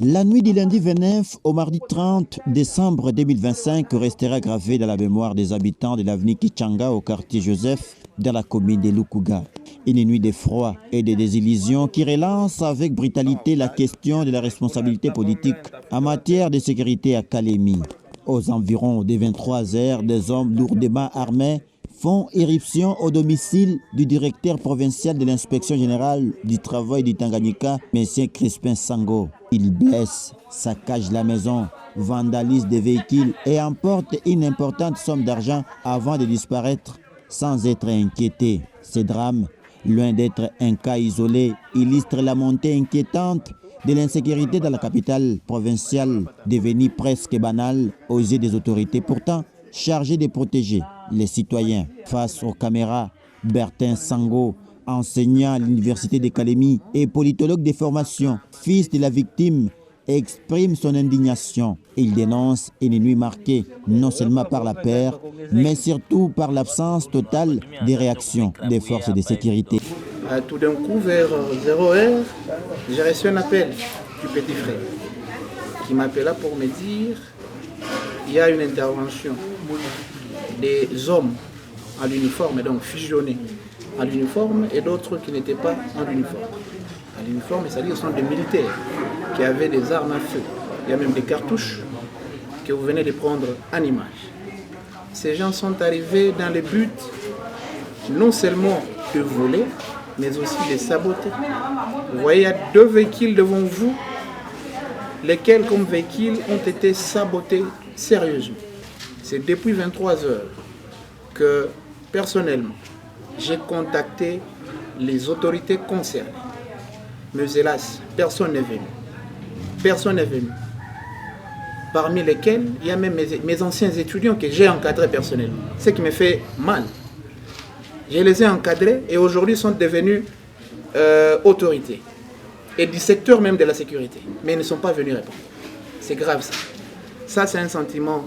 La nuit du lundi 29 au mardi 30 décembre 2025 restera gravée dans la mémoire des habitants de l'avenue Kichanga au quartier Joseph dans la commune de Lukuga. Une nuit d'effroi et de désillusion qui relance avec brutalité la question de la responsabilité politique en matière de sécurité à Kalemi. Aux environs des 23 heures, des hommes lourdement armés font éruption au domicile du directeur provincial de l'inspection générale du travail du Tanganyika, M. Crispin Sango. Il blesse, saccage la maison, vandalise des véhicules et emporte une importante somme d'argent avant de disparaître sans être inquiété. Ce drame, loin d'être un cas isolé, illustre la montée inquiétante de l'insécurité dans la capitale provinciale, devenue presque banale aux yeux des autorités pourtant chargées de protéger les citoyens. Face aux caméras, Bertin Sango, enseignant à l'université de Kalemi et politologue de formation, fils de la victime, exprime son indignation. Il dénonce une nuit marquée non seulement par la peur, mais surtout par l'absence totale de réaction des forces de sécurité. Tout d'un coup, vers 0h, j'ai reçu un appel du petit frère qui m'appela pour me dire qu'il y a une intervention des hommes à l'uniforme, donc fusionnés à l'uniforme, et d'autres qui n'étaient pas en uniforme. À l'uniforme, c'est-à-dire ce sont des militaires qui avaient des armes à feu. Il y a même des cartouches que vous venez de prendre en image. Ces gens sont arrivés dans le but non seulement de voler, mais aussi de saboter. Vous voyez, il y a 2 véhicules devant vous, lesquels comme véhicules ont été sabotés sérieusement. C'est depuis 23 heures que, personnellement, j'ai contacté les autorités concernées. Mais hélas, personne n'est venu. Personne n'est venu. Parmi lesquels, il y a même mes anciens étudiants que j'ai encadrés personnellement. Ce qui me fait mal. Je les ai encadrés et aujourd'hui sont devenus autorités. Et du secteur même de la sécurité. Mais ils ne sont pas venus répondre. C'est grave ça. Ça, c'est un sentiment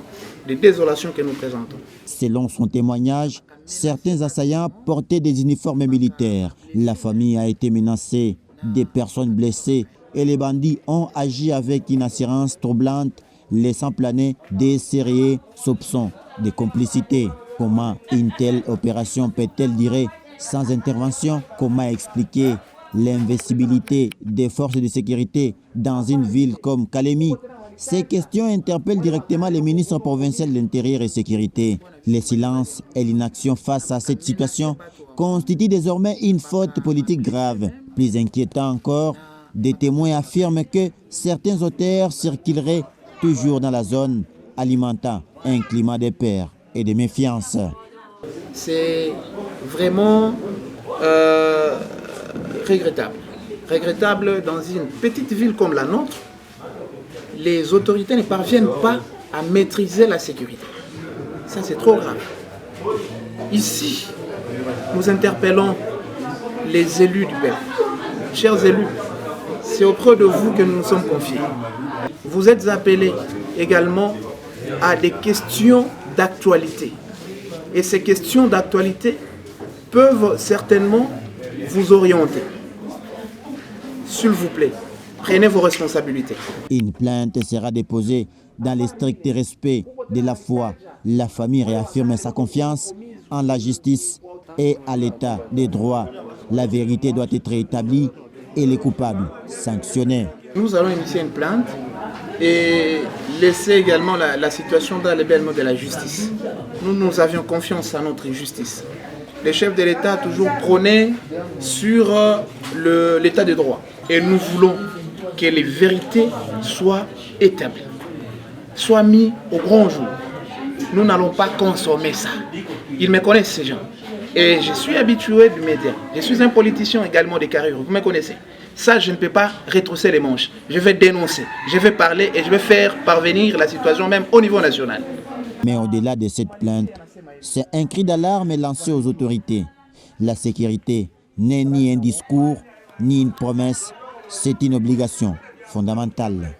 de désolation que nous présentons. Selon son témoignage, certains assaillants portaient des uniformes militaires. La famille a été menacée, des personnes blessées et les bandits ont agi avec une assurance troublante, laissant planer des sérieux soupçons de complicité. Comment une telle opération peut-elle durer sans intervention? Comment expliquer l'invisibilité des forces de sécurité dans une ville comme Kalemi? Ces questions interpellent directement les ministres provinciaux de l'Intérieur et Sécurité. Le silence et l'inaction face à cette situation constituent désormais une faute politique grave. Plus inquiétant encore, des témoins affirment que certains auteurs circuleraient toujours dans la zone, alimentant un climat de peur et de méfiance. C'est vraiment regrettable. Regrettable dans une petite ville comme la nôtre. Les autorités ne parviennent pas à maîtriser la sécurité. Ça, c'est trop grave. Ici, nous interpellons les élus du peuple. Chers élus, c'est auprès de vous que nous nous sommes confiés. Vous êtes appelés également à des questions d'actualité. Et ces questions d'actualité peuvent certainement vous orienter. S'il vous plaît, prenez vos responsabilités. Une plainte sera déposée dans le strict respect de la foi. La famille réaffirme sa confiance en la justice et à l'état des droits. La vérité doit être établie et les coupables sanctionnés. Nous allons initier une plainte et laisser également la situation dans les belles mains de la justice. Nous avions confiance en notre justice. Le chef de l'État a toujours prôné sur l'état de droit. Et nous voulons que les vérités soient établies, soient mises au grand jour. Nous n'allons pas consommer ça. Ils me connaissent, ces gens. Et je suis habitué du média. Je suis un politicien également de carrière. Vous me connaissez. Ça, je ne peux pas retrousser les manches. Je vais dénoncer, je vais parler et je vais faire parvenir la situation même au niveau national. Mais au-delà de cette plainte, c'est un cri d'alarme lancé aux autorités. La sécurité n'est ni un discours, ni une promesse, c'est une obligation fondamentale.